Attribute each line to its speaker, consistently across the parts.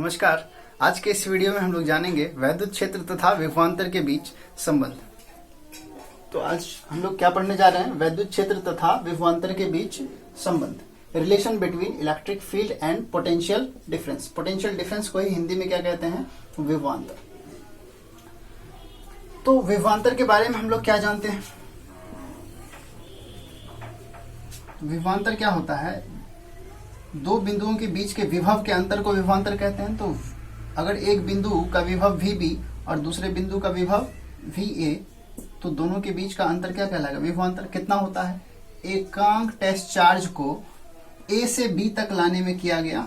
Speaker 1: नमस्कार। आज के इस वीडियो में हम लोग जानेंगे वैद्युत क्षेत्र तथा विभवांतर के बीच संबंध। तो आज हम लोग क्या पढ़ने जा रहे हैं? वैद्युत क्षेत्र तथा विभवांतर के बीच संबंध, relation between electric field and potential difference. Potential difference को ही हिंदी में क्या कहते हैं? विभवांतर। तो विभवांतर के बारे में हम लोग क्या जानते हैं? विभवांतर क्या होता है? दो बिंदुओं के बीच के विभव के अंतर को विभवांतर कहते हैं। तो अगर एक बिंदु का विभव VB और दूसरे बिंदु का विभव VA, तो दोनों के बीच का अंतर क्या कहलाएगा? विभवांतर। कितना होता है? एकांक टेस्ट चार्ज को A से B तक लाने में किया गया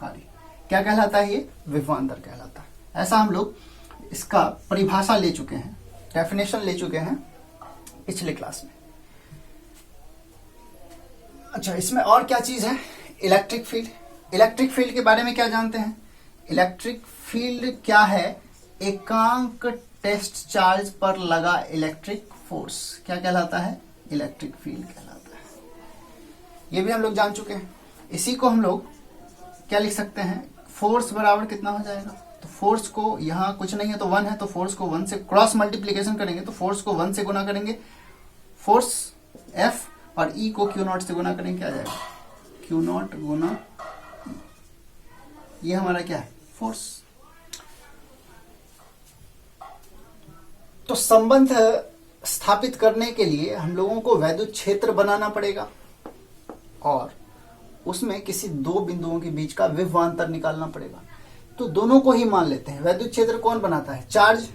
Speaker 1: कार्य क्या कहलाता है? ये विभवांतर कहलाता है। ऐसा हम लोग इसका परिभाषा ले चुके हैं, डेफिनेशन ले चुके हैं पिछले क्लास में। अच्छा, इसमें और क्या चीज है? Electric field. इलेक्ट्रिक फील्ड के बारे में क्या जानते हैं? इलेक्ट्रिक फील्ड क्या है? एकांक टेस्ट चार्ज पर लगा इलेक्ट्रिक फोर्स क्या कहलाता है? इलेक्ट्रिक फील्ड कहलाता है। ये भी हम लोग जान चुके हैं। इसी को हम लोग क्या लिख सकते हैं? फोर्स बराबर कितना हो जाएगा? तो फोर्स को यहाँ कुछ नहीं है तो 1 है, तो फोर्स को 1 से क्रॉस मल्टीप्लीकेशन करेंगे तो फोर्स को 1 से गुना करेंगे, फोर्स F, और E को Q0 से गुना करेंगे, क्या आ जाएगा? Q0 गुना ये हमारा क्या है? फोर्स। तो संबंध स्थापित करने के लिए हम लोगों को वैद्युत क्षेत्र बनाना पड़ेगा और उसमें किसी दो बिंदुओं के बीच का विभवांतर निकालना पड़ेगा। तो दोनों को ही मान लेते हैं। वैद्युत क्षेत्र कौन बनाता है? चार्ज।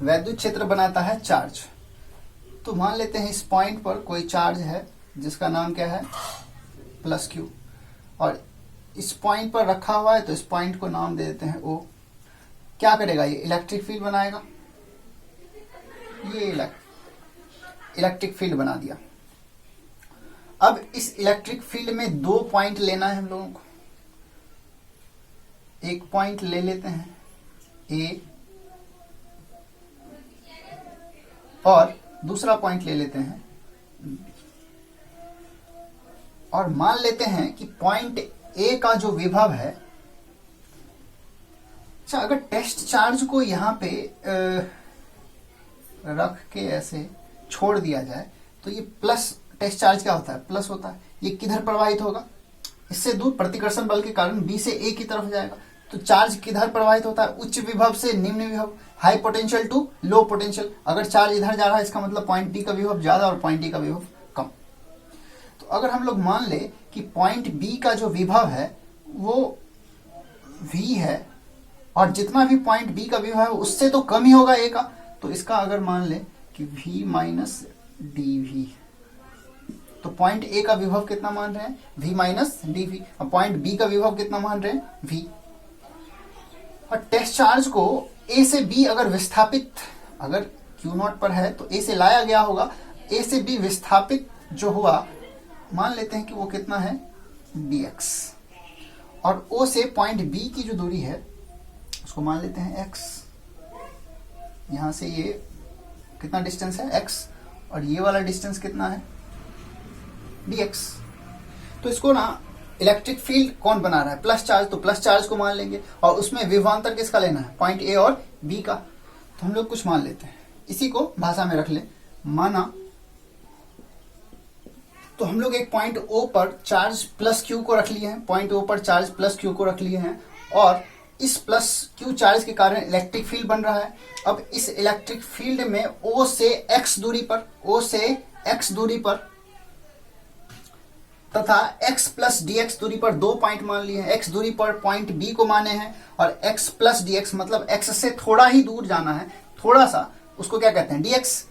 Speaker 1: वैद्युत क्षेत्र बनाता है चार्ज। तो मान लेते हैं इस पॉइंट पर कोई चार्ज है जिसका नाम क्या है? +Q, और इस पॉइंट पर रखा हुआ है तो इस पॉइंट को नाम दे देते हैं O। क्या करेगा? ये इलेक्ट्रिक फील्ड बनाएगा। ये इलेक्ट्रिक फील्ड बना दिया। अब इस इलेक्ट्रिक फील्ड में दो पॉइंट लेना है हम लोगों को। एक पॉइंट ले लेते हैं A और दूसरा पॉइंट ले लेते हैं और मान लेते हैं कि पॉइंट A का जो विभव है, अच्छा अगर टेस्ट चार्ज को यहां पे रख के ऐसे छोड़ दिया जाए तो ये प्लस, टेस्ट चार्ज क्या होता है? प्लस होता है। ये किधर प्रवाहित होगा? इससे दूर प्रतिकर्षण बल के कारण B से A की तरफ जाएगा। तो चार्ज किधर प्रवाहित होता है? उच्च विभव से निम्न विभव, high potential to low potential. अगर चार्ज इधर जा रहा है इसका मतलब पॉइंट B का विभव ज्यादा और पॉइंट D का विभव कम। तो अगर हम लोग मान ले कि पॉइंट B का जो विभव है वो V है और जितना भी पॉइंट B का विभव है उससे तो कम ही होगा A का, तो इसका अगर मान ले कि V माइनस dV, तो पॉइंट A का विभव कितना मान रहे हैं? V minus dV। और पॉइंट B का विभव कितना मान रहे हैं? V। और टेस्ट चार्ज को A से B अगर विस्थापित, अगर Q0 पर है तो A से लाया गया होगा, A से B विस्थापित जो हुआ मान लेते हैं कि वो कितना है? dx। और O से पॉइंट B की जो दूरी है उसको मान लेते हैं x। यहां से ये कितना डिस्टेंस है? x, और ये वाला डिस्टेंस कितना है? dx। तो इसको ना इलेक्ट्रिक फील्ड कौन बना रहा है? Plus charge. तो प्लस चार्ज को मान लेंगे और उसमें विभवांतर किसका लेना है? पॉइंट A और B का। तो हम लोग कुछ मान लेते हैं, इसी को भाषा में रख ले। माना तो हम लोग एक पॉइंट O पर चार्ज +Q को रख लिए हैं, पॉइंट O पर चार्ज +Q को रख लिए हैं और इस +Q चार्ज के कारण इलेक्ट्रिक फील्ड बन रहा है। अब इस इलेक्ट्रिक फील्ड में O से X दूरी पर तथा x प्लस dx दूरी पर दो पॉइंट मान लिए हैं। x दूरी पर पॉइंट B को माने हैं और x प्लस dx मतलब x से थोड़ा ही दूर जाना है, थोड़ा सा, उसको क्या कहते हैं? dx।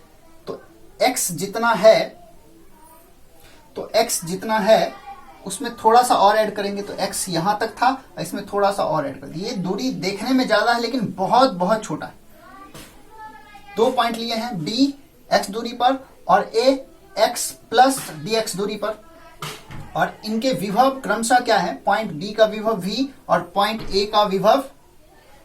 Speaker 1: तो x जितना है उसमें थोड़ा सा और ऐड करेंगे, तो x यहां तक था, इसमें थोड़ा सा और ऐड कर दिया। ये दूरी देखने में ज्यादा है लेकिन बहुत बहुत छोटा है। दो पॉइंट लिए हैं, B x दूरी पर और A x प्लस dx दूरी पर, और इनके विभव क्रमशः क्या है? पॉइंट B का विभव V और पॉइंट A का विभव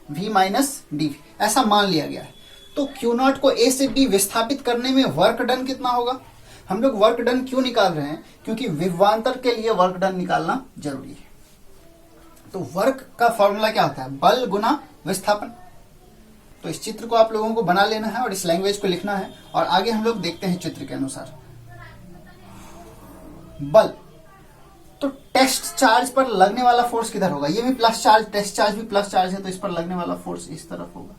Speaker 1: V माइनस dV, ऐसा मान लिया गया है। तो Q0 को A से B विस्थापित करने में वर्क डन कितना होगा? हम लोग वर्क डन क्यों निकाल रहे हैं? क्योंकि विभवांतर के लिए वर्क डन निकालना जरूरी है। तो वर्क का फॉर्मूला क्या होता है? बल गुना विस्थापन। तो इस चित्र को आप लोगों को बना लेना है और इस लैंग्वेज को लिखना है और आगे हम लोग देखते हैं चित्र के अनुसार। बल, तो टेस्ट चार्ज पर लगने वाला फोर्स किधर होगा? ये भी प्लस चार्ज, टेस्ट चार्ज भी प्लस चार्ज है, तो इस पर लगने वाला फोर्स इस तरफ होगा।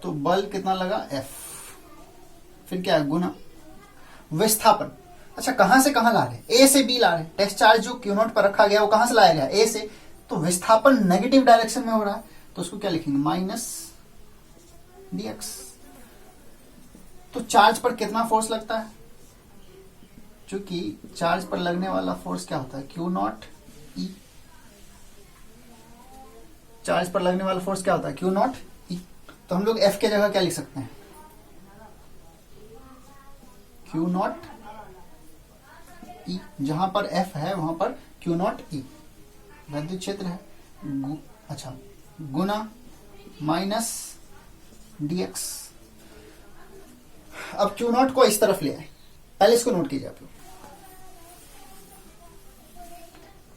Speaker 1: तो बल कितना लगा? F। फिर क्या है? गुना विस्थापन। अच्छा, कहां से कहां ला रहे हैं? ए से बी ला रहे हैं। टेस्ट चार्ज जो Q नॉट पर रखा गया वो कहां से लाया गया? ए से। तो विस्थापन नेगेटिव डायरेक्शन में हो रहा है, तो उसको क्या लिखेंगे? Minus dx। तो चार्ज पर कितना फोर्स लगता है? चूंकि चार्ज पर लगने वाला फोर्स क्या होता है? Q not E। चार्ज पर लगने वाला फोर्स क्या होता है? Q not E। तो हम लोग F के जगह क्या लिख सकते हैं? Q not E। जहां पर F है वहां पर Q नॉट E विद्युत क्षेत्र है। अच्छा, गुना माइनस dx। अब Q नॉट को इस तरफ ले आए, पहले इसको नोट कीजिए आप लोग।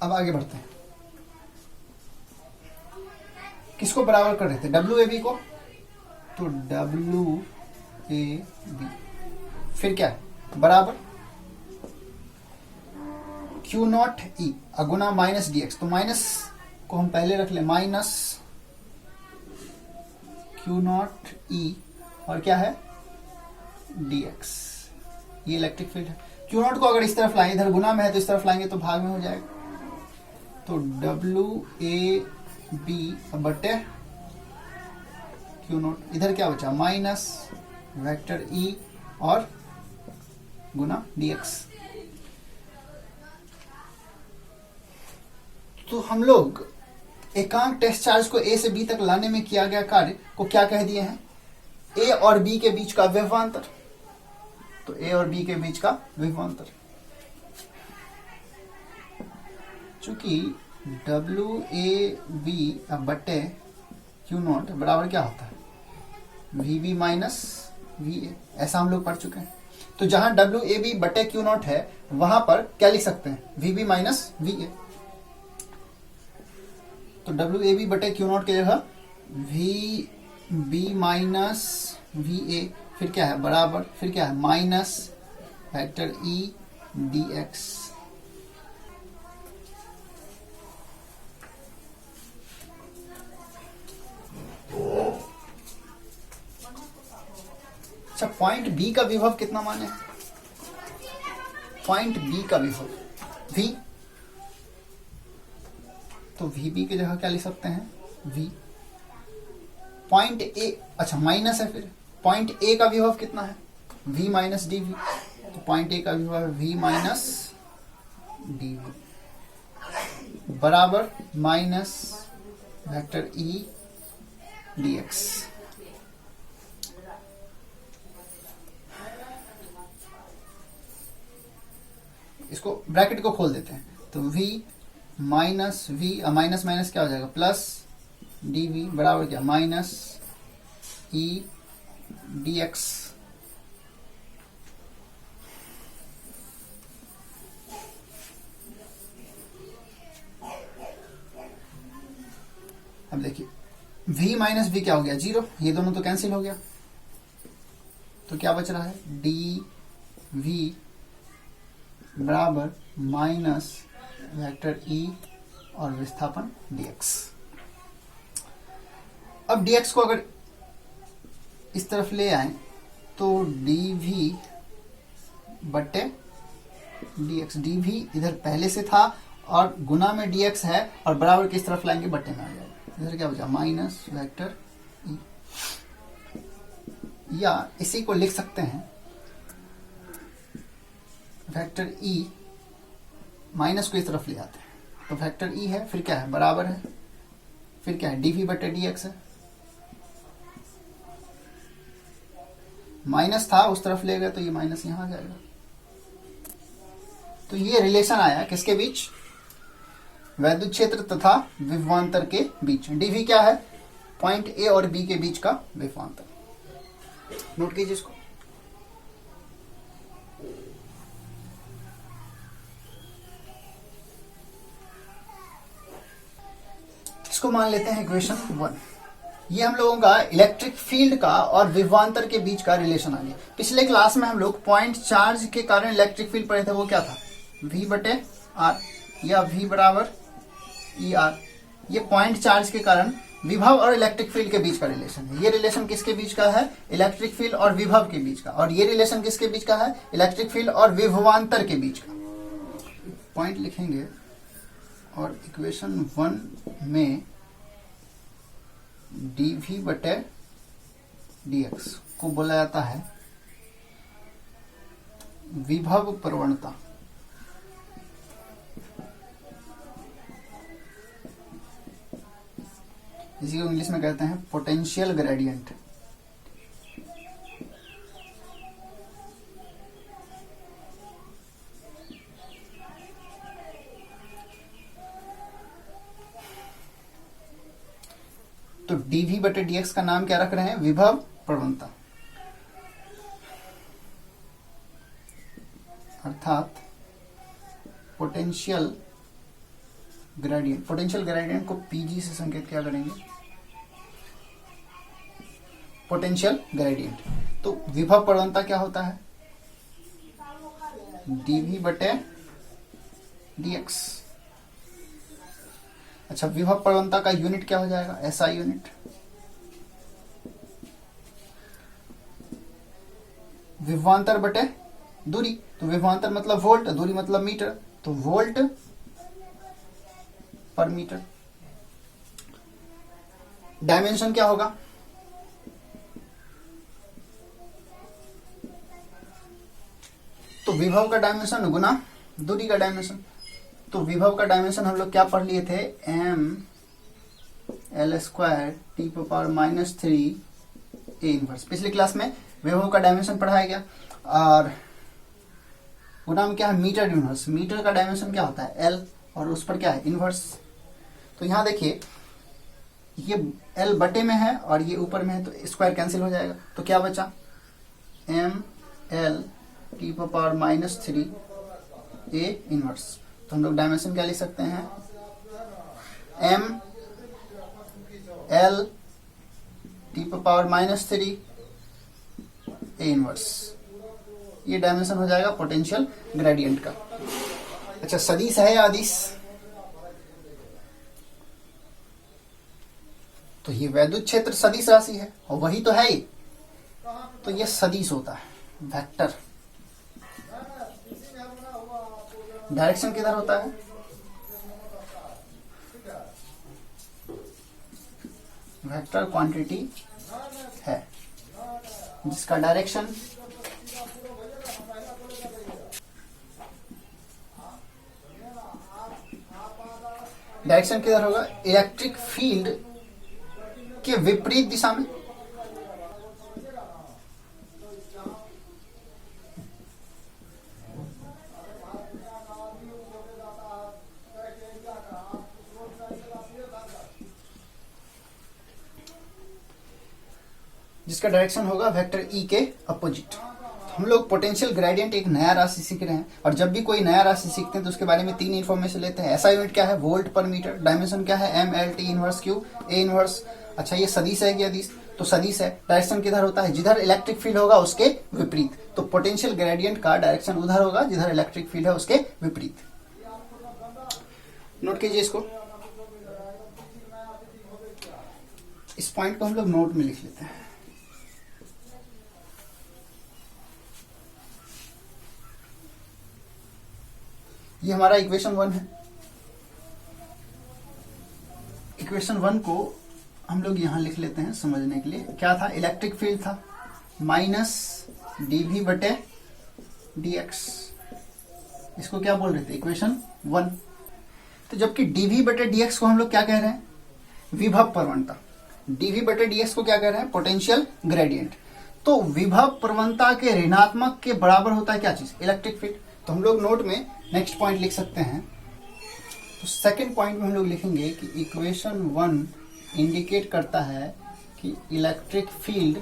Speaker 1: अब आगे बढ़ते हैं। किसको बराबर कर रहे थे? WAB को। तो WAB फिर क्या है? बराबर Q नॉट E अगुना माइनस dx। तो माइनस को हम पहले रख ले, माइनस Q नॉट E और क्या है? dx। ये इलेक्ट्रिक फील्ड है। Q नॉट को अगर इस तरफ लाएंगे, इधर गुना में है तो इस तरफ लाएंगे तो भाग में हो जाएगा। तो WAB बटे Q नॉट, इधर क्या बचा? माइनस वेक्टर E और गुना dx। तो हम लोग एकांक टेस्ट चार्ज को A से B तक लाने में किया गया कार्य को क्या कह दिए हैं? A और B के बीच का विभवांतर। तो A और B के बीच का विभवांतर, चूंकि WAB बटे Q नॉट बराबर क्या होता है? VB minus VA। ऐसा हम लोग पढ़ चुके हैं। तो जहां WAB बटे Q नॉट है वहां पर क्या लिख सकते हैं? VB minus VA। तो WAB बटे Q नॉट की जगह VB माइनस VA। फिर क्या है? बराबर, फिर क्या है? Minus vector E dx। अच्छा, पॉइंट बी का विभव कितना माने? पॉइंट बी का विभव V। तो VB की जगह क्या लिख सकते हैं? V। पॉइंट ए, अच्छा माइनस है, फिर पॉइंट ए का विभव कितना है? V minus DV। तो पॉइंट ए का विभव है V माइनस DV बराबर माइनस वेक्टर E dx। इसको ब्रैकेट को खोल देते हैं। तो V minus V, minus minus क्या हो जाएगा? प्लस DV बराबर क्या? Minus E dx। अब देखिए V माइनस V क्या हो गया? 0। ये दोनों तो कैंसिल हो गया, तो क्या बच रहा है? DV बराबर माइनस वेक्टर E और विस्थापन dx। अब dx को अगर इस तरफ ले आए तो dv बटे dx। dv इधर पहले से था और गुना में dx है और बराबर किस तरफ लाएंगे? बटे में आ जाएगा। इधर क्या बचा? Minus vector E। या इसी को लिख सकते हैं वेक्टर E, माइनस को इस तरफ ले आते हैं तो वेक्टर E है, फिर क्या है? बराबर है, फिर क्या है? dv बटे dx है। माइनस था उस तरफ ले गए तो ये माइनस यहां आ जाएगा। तो ये रिलेशन आया किसके बीच? वैद्युत क्षेत्र तथा विभवांतर के बीच। डीवी क्या है? पॉइंट ए और बी के बीच का विभवांतर। नोट कीजिए इसको। इसको मान लेते हैं इक्वेशन 1। ये हम लोगों का इलेक्ट्रिक फील्ड का और विभवांतर के बीच का रिलेशन आ गया। पिछले क्लास में हम लोग पॉइंट चार्ज के कारण इलेक्ट्रिक फील्ड पढ़े थे, वो क्या था? V बटे आर या V बराबर ई आर। ये पॉइंट चार्ज के कारण विभव और इलेक्ट्रिक फील्ड के बीच का रिलेशन है। ये रिलेशन किसके बीच का है? इलेक्ट्रिक फील्ड और विभव के बीच का। और ये रिलेशन किसके बीच का है? इलेक्ट्रिक फील्ड और विभवांतर के बीच का। पॉइंट लिखेंगे और इक्वेशन 1 में dv बटे dx को बोला जाता है विभव प्रवणता। इसी को इंग्लिश में कहते हैं पोटेंशियल ग्रेडियंट। तो dv बटे dx का नाम क्या रख रहे हैं? विभव प्रवणता, अर्थात पोटेंशियल ग्रेडियंट। पोटेंशियल ग्रेडियंट को pg से संकेत क्या करेंगे? Potential gradient. तो विभव प्रवणता क्या होता है? dv बटे dx। अच्छा, विभव प्रवणता का यूनिट क्या हो जाएगा? SI unit. विभवांतर बटे दूरी, तो विभवांतर मतलब वोल्ट, दूरी मतलब मीटर, तो वोल्ट पर मीटर। डायमेंशन क्या होगा? तो विभव का डायमेंशन गुना दूरी का डायमेंशन। तो विभव का डायमेंशन हम लोग क्या पढ़ लिए थे? ml² T⁻³ A inverse. पिछली क्लास में विभव का डायमेंशन पढ़ाया गया। और गुना में क्या है? Metre inverse. मीटर का डायमेंशन क्या होता है? L, और उस पर क्या है? इनवर्स। तो यहां देखिए, ये L बटे में है और ये ऊपर में है, तो स्क्वायर कैंसिल हो जाएगा। तो क्या बचा? ml T⁻³ A inverse. तो हम लोग डायमेंशन क्या लिख सकते हैं? ml T⁻³ A inverse. ये डायमेंशन हो जाएगा पोटेंशियल ग्रेडियंट का। अच्छा, सदिश है या अदिश? तो ये वैद्युत क्षेत्र सदिश राशि है, और वही तो है ही। तो ये सदिश होता है, वेक्टर। डायरेक्शन किधर होता है? वेक्टर क्वांटिटी है जिसका डायरेक्शन किधर होगा? इलेक्ट्रिक फील्ड के विपरीत दिशा में। जिसका डायरेक्शन होगा वेक्टर ई के अपोजिट। हम लोग पोटेंशियल ग्रेडियंट एक नया राशि सीख रहे हैं, और जब भी कोई नया राशि सीखते हैं तो उसके बारे में 3 इन्फॉर्मेशन लेते हैं। ऐसा यूनिट क्या है? वोल्ट पर मीटर। डायमेंशन क्या है? ml T⁻³ A inverse. अच्छा, ये सदिश है कि अदिश? तो सदिश है। डायरेक्शन किधर होता है? जिधर इलेक्ट्रिक फील्ड होगा उसके विपरीत। तो पोटेंशियल ग्रेडियंट का डायरेक्शन उधर होगा जिधर इलेक्ट्रिक फील्ड है उसके विपरीत। नोट कीजिए इसको। इस पॉइंट को हम लोग नोट में लिख लेते हैं। ये हमारा इक्वेशन 1 है। इक्वेशन 1 को हम लोग यहां लिख लेते हैं समझने के लिए। क्या था? इलेक्ट्रिक फील्ड था माइनस dv बटे dx। इसको क्या बोल रहे थे? इक्वेशन 1। तो जबकि dv बटे dx को हम लोग क्या कह रहे हैं? विभव प्रवणता। dv बटे dx को क्या कह रहे हैं? Potential gradient. तो विभव प्रवणता के ऋणात्मक के बराबर होता है क्या चीज? Electric field. तो हम लोग नोट में नेक्स्ट पॉइंट लिख सकते हैं, तो सेकंड पॉइंट में हम लोग लिखेंगे कि इक्वेशन 1 इंडिकेट करता है कि इलेक्ट्रिक फील्ड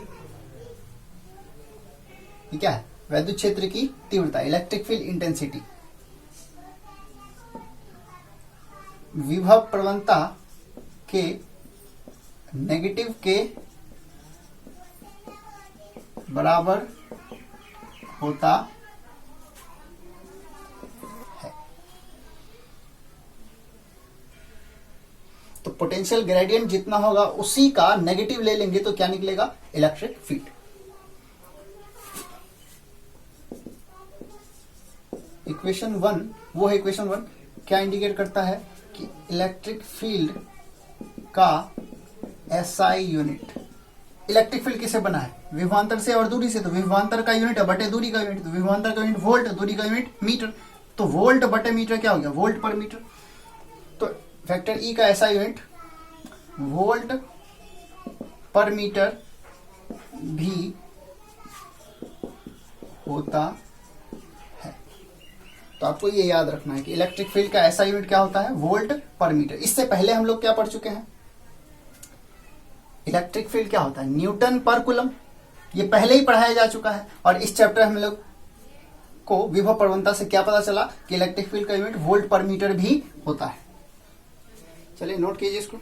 Speaker 1: क्या है, वैद्युत क्षेत्र की तीव्रता, इलेक्ट्रिक फील्ड इंटेंसिटी, विभव प्रवणता के नेगेटिव के बराबर होता है। तो पोटेंशियल ग्रेडियंट जितना होगा उसी का नेगेटिव ले लेंगे तो क्या निकलेगा, इलेक्ट्रिक फील्ड। इक्वेशन 1 वो है, इक्वेशन 1 क्या इंडिकेट करता है कि इलेक्ट्रिक फील्ड का एसआई यूनिट, इलेक्ट्रिक फील्ड किसे बना है, विभवांतर से और दूरी से, तो विभवांतर का यूनिट है बटे दूरी का यूनिट, तो विभवांतर का यूनिट वोल्ट, दूरी का यूनिट मीटर, तो वोल्ट बटे मीटर क्या हो गया, वोल्ट पर मीटर। तो फैक्टर ई का एसआई यूनिट वोल्ट पर मीटर भी होता है। तो आपको ये याद रखना है कि इलेक्ट्रिक फील्ड का एसआई यूनिट क्या होता है, वोल्ट पर मीटर। इससे पहले हम लोग क्या पढ़ चुके हैं, इलेक्ट्रिक फील्ड क्या होता है, न्यूटन पर कूलम, ये पहले ही पढ़ाया जा चुका है। और इस चैप्टर हम लोग को विभव प्रवणता से क्या पता चला कि इलेक्ट्रिक फील्ड का यूनिट वोल्ट पर मीटर भी होता है। चलिए नोट कीजिए इसको।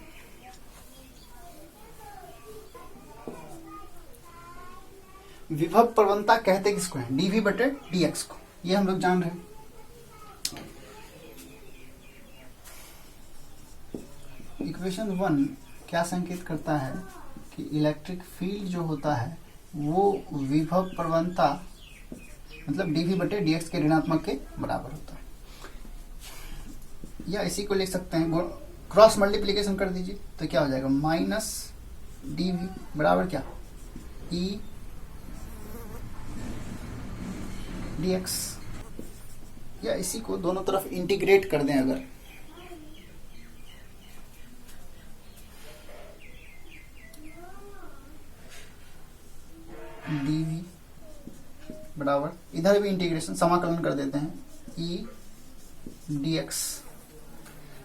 Speaker 1: विभव प्रवणता कहते किसको है, डीवी बटे डीएक्स को, ये हम लोग जान रहे हैं। इक्वेशन 1 क्या संकेत करता है कि इलेक्ट्रिक फील्ड जो होता है वो विभव प्रवणता मतलब डीवी बटे डीएक्स के ऋणात्मक के बराबर होता है। या इसी को लिख सकते हैं, क्रॉस मल्टीप्लीकेशन कर दीजिए तो क्या हो जाएगा, माइनस डीवी बराबर क्या, ई डीएक्स। या इसी को दोनों तरफ इंटीग्रेट कर दें अगर, डीवी बराबर, इधर भी इंटीग्रेशन समाकलन कर देते हैं, ई डीएक्स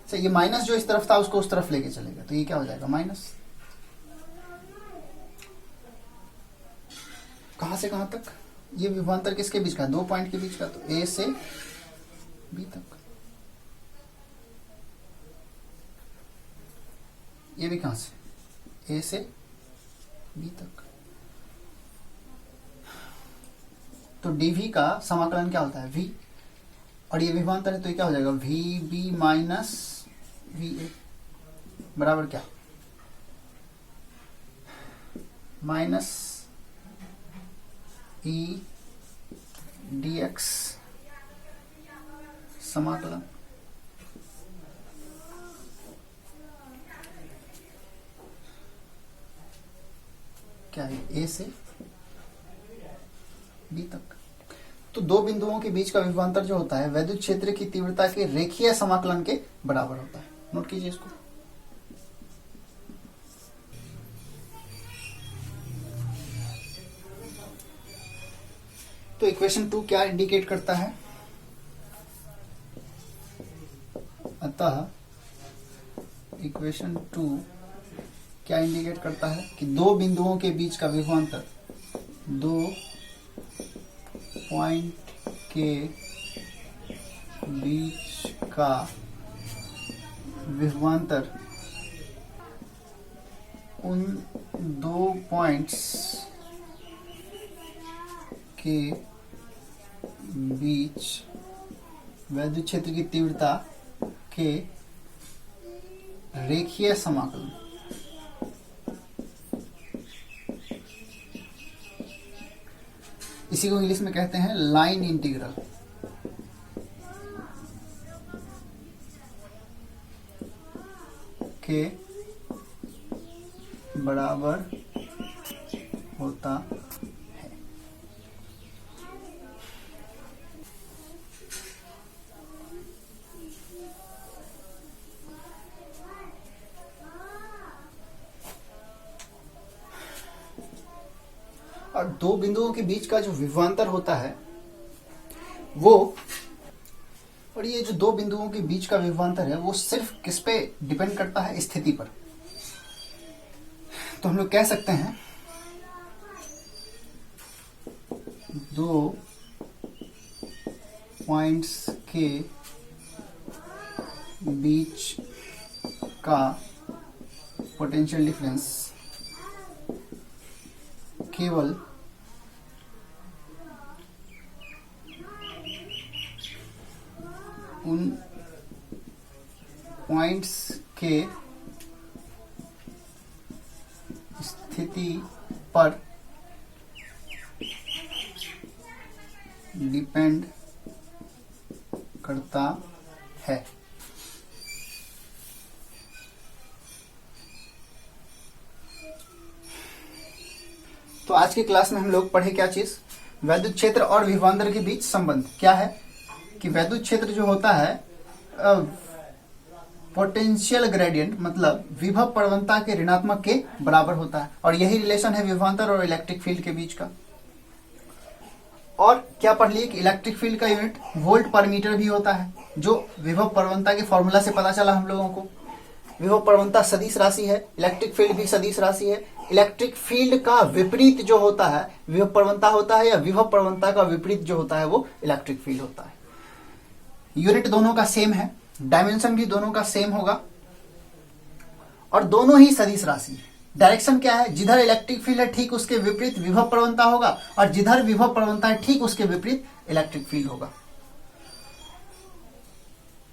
Speaker 1: से ये माइनस जो इस तरफ था उसको उस तरफ लेके चलेगा, तो ये क्या हो जाएगा, माइनस। कहां से कहां तक, ये विभवांतर किसके बीच का, 2 पॉइंट के बीच का, तो ए से बी तक। ये भी कहां से, ए से बी तक। तो डीवी का समाकलन क्या होता है, वी, और ये विभवांतर है तो ये क्या हो जाएगा, V B minus V A बराबर क्या, माइनस ई डीएक्स समाकलन। क्या है, ए से बी तक। तो दो बिंदुओं के बीच का विभवांतर जो होता है वैद्युत क्षेत्र की तीव्रता के रेखीय समाकलन के बराबर होता है। नोट कीजिए इसको। तो इक्वेशन 2 क्या इंडिकेट करता है, अतः इक्वेशन 2 क्या इंडिकेट करता है कि दो बिंदुओं के बीच का विभवांतर, दो पॉइंट के बीच का विभवांतर उन दो पॉइंट्स के बीच वैद्युत क्षेत्र की तीव्रता के रेखीय समाकलन, इसी को इंग्लिश में कहते हैं लाइन इंटीग्रल, के बराबर होता है। और दो बिंदुओं के बीच का जो विभवांतर होता है वो और ये जो दो बिंदुओं के बीच का विभवांतर है वो सिर्फ किस पे डिपेंड करता है? स्थिति पर। तो हम लोग कह सकते हैं दो पॉइंट्स के बीच का पोटेंशियल डिफरेंस केवल उन पॉइंट्स के स्थिति पर डिपेंड करता है। तो आज की क्लास में हम लोग पढ़े क्या चीज? वैद्युत क्षेत्र और विभवांतर के बीच संबंध क्या है कि वैद्युत क्षेत्र जो होता है पोटेंशियल ग्रेडियंट मतलब विभव प्रवणता के ऋणात्मक के बराबर होता है, और यही रिलेशन है विभवांतर और इलेक्ट्रिक फील्ड के बीच का। और क्या पढ़ लिए कि इलेक्ट्रिक फील्ड का यूनिट वोल्ट पर मीटर भी होता है, जो विभव प्रवणता के फॉर्मूला से पता चला हम लोगों को। विभव प्रवणता सदिश राशि है, इलेक्ट्रिक फील्ड भी सदिश राशि है। इलेक्ट्रिक फील्ड का विपरीत जो होता है विभव प्रवणता होता है, या विभव प्रवणता का विपरीत जो होता है वो इलेक्ट्रिक फील्ड होता है। यूनिट दोनों का सेम है, डायमेंशन भी दोनों का सेम होगा, और दोनों ही सदिश राशि है। डायरेक्शन क्या है? जिधर इलेक्ट्रिक फील्ड है ठीक उसके विपरीत विभव प्रवणता होगा, और जिधर विभव प्रवणता है ठीक उसके विपरीत इलेक्ट्रिक फील्ड होगा।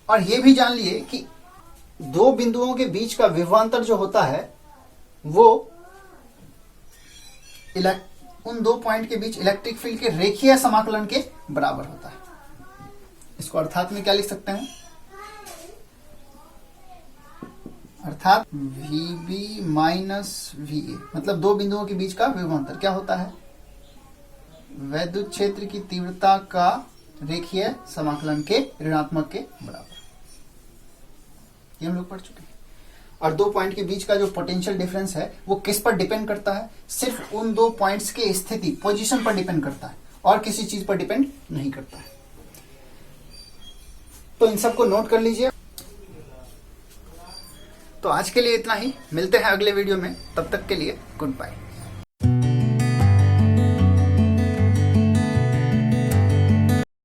Speaker 1: और ये भी जान लिए कि दो बिंदुओं के बीच का विभवांतर जो होता है वो उन दो पॉइंट के बीच इलेक्ट्रिक फील्ड के रेखीय समाकलन के बराबर होता है। इसको अर्थात में क्या लिख सकते हैं? अर्थात VB माइनस VA मतलब दो बिंदुओं के बीच का विभवांतर क्या होता है? वैद्युत क्षेत्र की तीव्रता का रेखीय समाकलन के ऋणात्मक के बराबर। ये हम लोग पढ़ चुके हैं। और दो पॉइंट के बीच का जो पोटेंशियल डिफरेंस है वो किस पर डिपेंड करता है? सिर्फ उन दो पॉइंट्स के स्थिति पोजीशन पर डिपेंड करता है, और किसी चीज पर डिपेंड नहीं करता है। तो इन सबको नोट कर लीजिए। तो आज के लिए इतना ही, मिलते हैं अगले वीडियो में, तब तक के लिए गुड बाय।